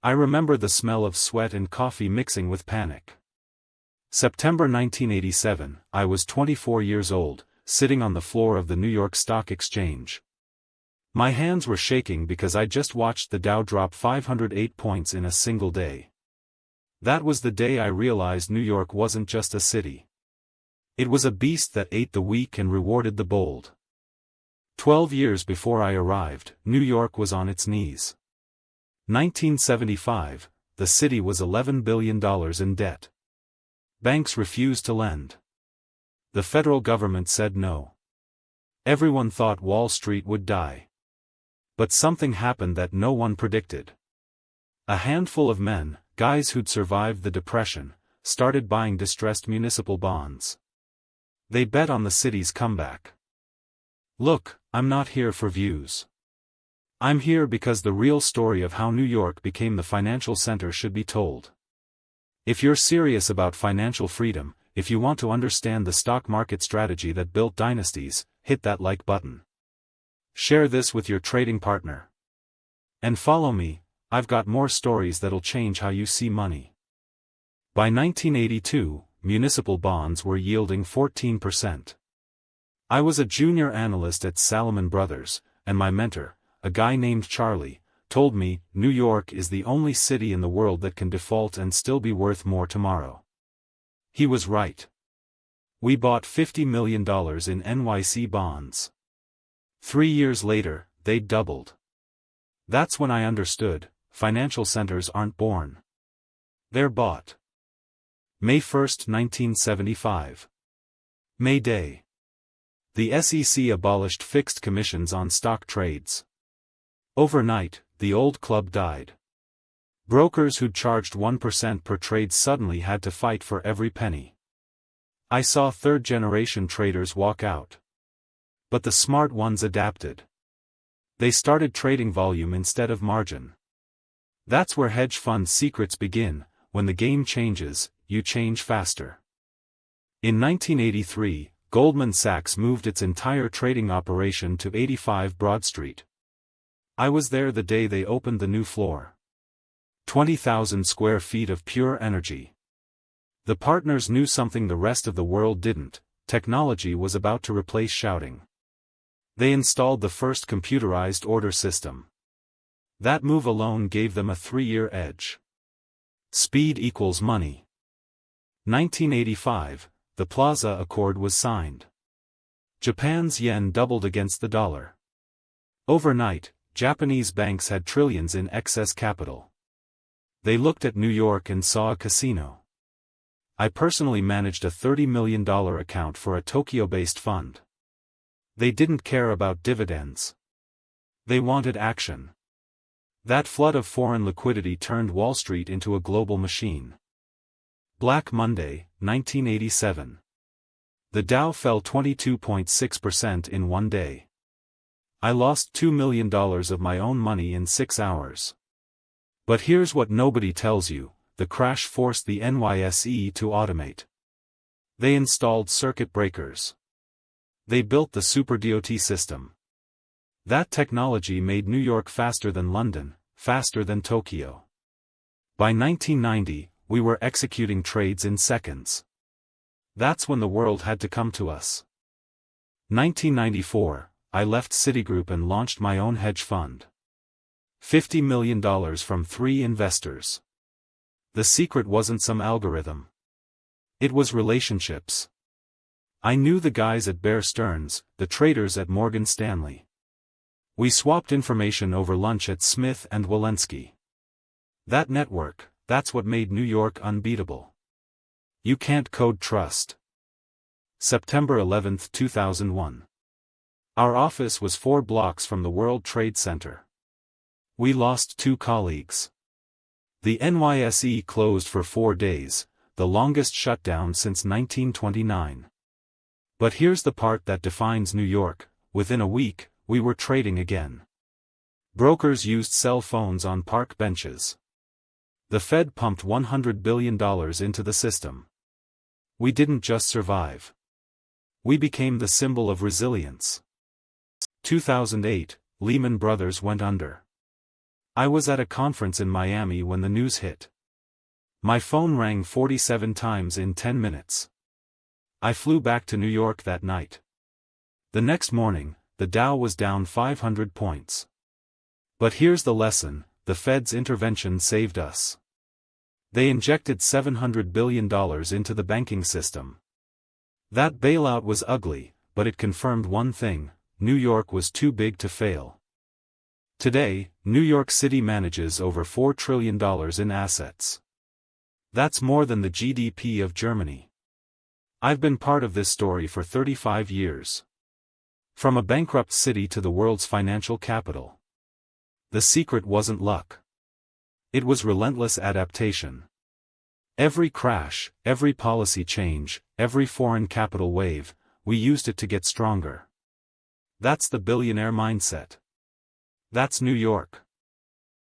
I remember the smell of sweat and coffee mixing with panic. September 1987, I was 24 years old, sitting on the floor of the New York Stock Exchange. My hands were shaking because I just watched the Dow drop 508 points in a single day. That was the day I realized New York wasn't just a city. It was a beast that ate the weak and rewarded the bold. 12 years before I arrived, New York was on its knees. 1975, the city was $11 billion in debt. Banks refused to lend. The federal government said no. Everyone thought Wall Street would die. But something happened that no one predicted. A handful of men, guys who'd survived the Depression, started buying distressed municipal bonds. They bet on the city's comeback. Look, I'm not here for views. I'm here because the real story of how New York became the financial center should be told. If you're serious about financial freedom, if you want to understand the stock market strategy that built dynasties, hit that like button. Share this with your trading partner. And follow me, I've got more stories that'll change how you see money. By 1982, municipal bonds were yielding 14%. I was a junior analyst at Salomon Brothers, and my mentor, a guy named Charlie, told me, New York is the only city in the world that can default and still be worth more tomorrow. He was right. We bought $50 million in NYC bonds. 3 years later, they'd doubled. That's when I understood, financial centers aren't born. They're bought. May 1, 1975. May Day. The SEC abolished fixed commissions on stock trades. Overnight, the old club died. Brokers who'd charged 1% per trade suddenly had to fight for every penny. I saw third-generation traders walk out. But the smart ones adapted. They started trading volume instead of margin. That's where hedge fund secrets begin. When the game changes, you change faster. In 1983, Goldman Sachs moved its entire trading operation to 85 Broad Street. I was there the day they opened the new floor. 20,000 square feet of pure energy. The partners knew something the rest of the world didn't: technology was about to replace shouting. They installed the first computerized order system. That move alone gave them a 3-year edge. Speed equals money. 1985, the Plaza Accord was signed. Japan's yen doubled against the dollar. Overnight, Japanese banks had trillions in excess capital. They looked at New York and saw a casino. I personally managed a $30 million account for a Tokyo-based fund. They didn't care about dividends. They wanted action. That flood of foreign liquidity turned Wall Street into a global machine. Black Monday, 1987. The Dow fell 22.6% in one day. I lost $2 million of my own money in 6 hours. But here's what nobody tells you: the crash forced the NYSE to automate. They installed circuit breakers. They built the SuperDOT system. That technology made New York faster than London, faster than Tokyo. By 1990, we were executing trades in seconds. That's when the world had to come to us. 1994, I left Citigroup and launched my own hedge fund. $50 million from 3 investors. The secret wasn't some algorithm. It was relationships. I knew the guys at Bear Stearns, the traders at Morgan Stanley. We swapped information over lunch at Smith and Walensky. That network, that's what made New York unbeatable. You can't code trust. September 11, 2001. Our office was 4 blocks from the World Trade Center. We lost 2 colleagues. The NYSE closed for 4 days, the longest shutdown since 1929. But here's the part that defines New York: within a week, we were trading again. Brokers used cell phones on park benches. The Fed pumped $100 billion into the system. We didn't just survive. We became the symbol of resilience. 2008, Lehman Brothers went under. I was at a conference in Miami when the news hit. My phone rang 47 times in 10 minutes. I flew back to New York that night. The next morning, the Dow was down 500 points. But here's the lesson: the Fed's intervention saved us. They injected $700 billion into the banking system. That bailout was ugly, but it confirmed one thing: New York was too big to fail. Today, New York City manages over $4 trillion in assets. That's more than the GDP of Germany. I've been part of this story for 35 years. From a bankrupt city to the world's financial capital. The secret wasn't luck. It was relentless adaptation. Every crash, every policy change, every foreign capital wave, we used it to get stronger. That's the billionaire mindset. That's New York.